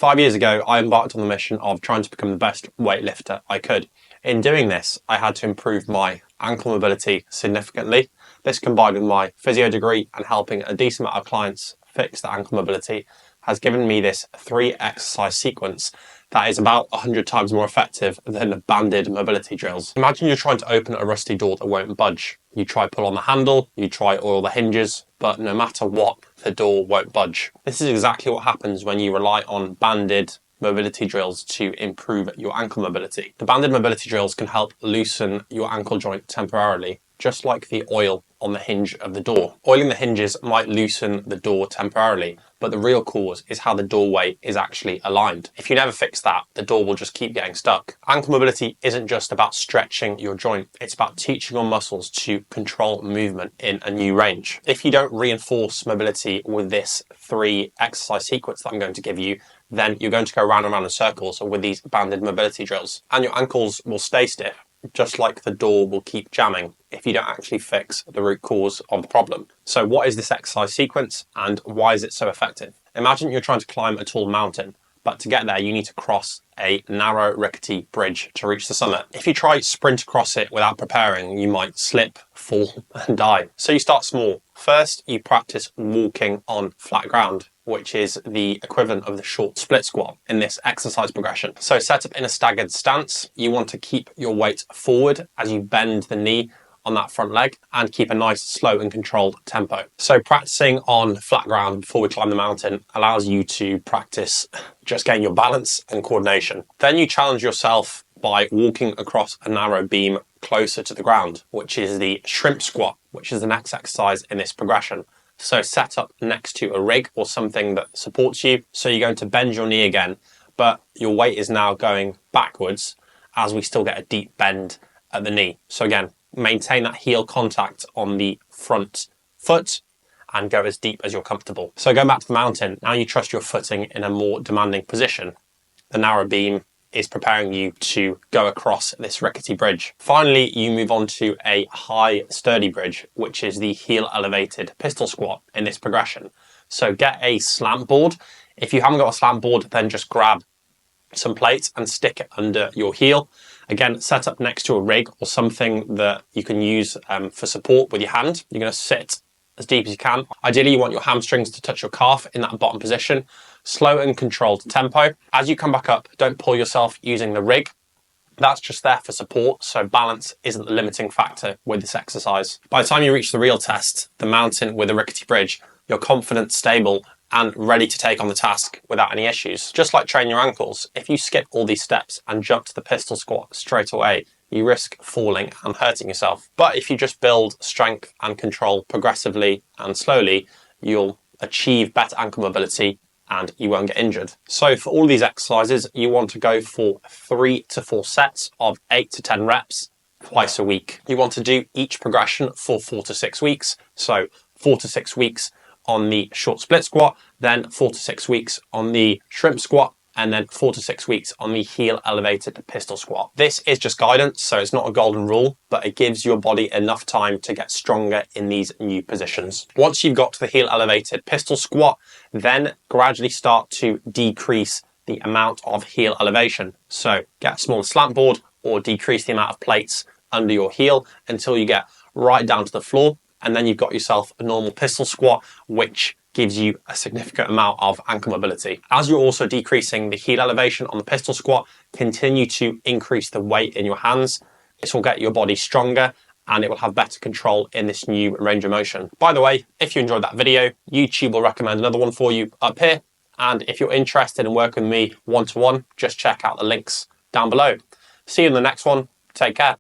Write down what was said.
5 years ago, I embarked on the mission of trying to become the best weightlifter I could. In doing this, I had to improve my ankle mobility significantly. This, combined with my physio degree and helping a decent amount of clients fix their ankle mobility, has given me this 3-exercise sequence that is about 100 times more effective than banded mobility drills. Imagine you're trying to open a rusty door that won't budge. You try pull on the handle, you try oil the hinges, but no matter what, the door won't budge. This is exactly what happens when you rely on banded mobility drills to improve your ankle mobility. The banded mobility drills can help loosen your ankle joint temporarily, just like the oil on the hinge of the door. Oiling the hinges might loosen the door temporarily, but the real cause is how the doorway is actually aligned. If you never fix that, the door will just keep getting stuck. Ankle mobility isn't just about stretching your joint, it's about teaching your muscles to control movement in a new range. If you don't reinforce mobility with this 3-exercise sequence that I'm going to give you, then you're going to go round and round in circles with these banded mobility drills, and your ankles will stay stiff, just like the door will keep jamming if you don't actually fix the root cause of the problem. So what is this exercise sequence and why is it so effective? Imagine you're trying to climb a tall mountain, but to get there you need to cross a narrow, rickety bridge to reach the summit. If you try sprint across it without preparing, you might slip, fall and die. So you start small. First, you practice walking on flat ground, which is the equivalent of the short split squat in this exercise progression. So set up in a staggered stance. You want to keep your weight forward as you bend the knee on that front leg and keep a nice, slow and controlled tempo. So practicing on flat ground before we climb the mountain allows you to practice just getting your balance and coordination. Then you challenge yourself by walking across a narrow beam closer to the ground, which is the shrimp squat, which is the next exercise in this progression. So set up next to a rig or something that supports you. So you're going to bend your knee again, but your weight is now going backwards as we still get a deep bend at the knee. So again, maintain that heel contact on the front foot and go as deep as you're comfortable. So going back to the mountain, now you trust your footing in a more demanding position. The narrow beam is preparing you to go across this rickety bridge. Finally, you move on to a high sturdy bridge, which is the heel elevated pistol squat in this progression. So get a slant board. If you haven't got a slant board, then just grab some plates and stick it under your heel. Again, set up next to a rig or something that you can use for support with your hand. You're going to sit as deep as you can. Ideally, you want your hamstrings to touch your calf in that bottom position. Slow and controlled tempo. As you come back up, don't pull yourself using the rig. That's just there for support, so balance isn't the limiting factor with this exercise. By the time you reach the real test, the mountain with a rickety bridge, you're confident, stable, and ready to take on the task without any issues. Just like training your ankles, if you skip all these steps and jump to the pistol squat straight away, you risk falling and hurting yourself. But if you just build strength and control progressively and slowly, you'll achieve better ankle mobility and you won't get injured. So for all these exercises, you want to go for 3 to 4 sets of 8 to 10 reps twice a week. You want to do each progression for 4 to 6 weeks. So 4 to 6 weeks on the short split squat, then 4 to 6 weeks on the shrimp squat, and then 4 to 6 weeks on the heel elevated pistol squat. This is just guidance, so it's not a golden rule, but it gives your body enough time to get stronger in these new positions. Once you've got to the heel elevated pistol squat, then gradually start to decrease the amount of heel elevation. So get a smaller slant board or decrease the amount of plates under your heel until you get right down to the floor, and then you've got yourself a normal pistol squat, which gives you a significant amount of ankle mobility. As you're also decreasing the heel elevation on the pistol squat, continue to increase the weight in your hands. This will get your body stronger and it will have better control in this new range of motion. By the way, if you enjoyed that video, YouTube will recommend another one for you up here. And if you're interested in working with me one-to-one, just check out the links down below. See you in the next one. Take care.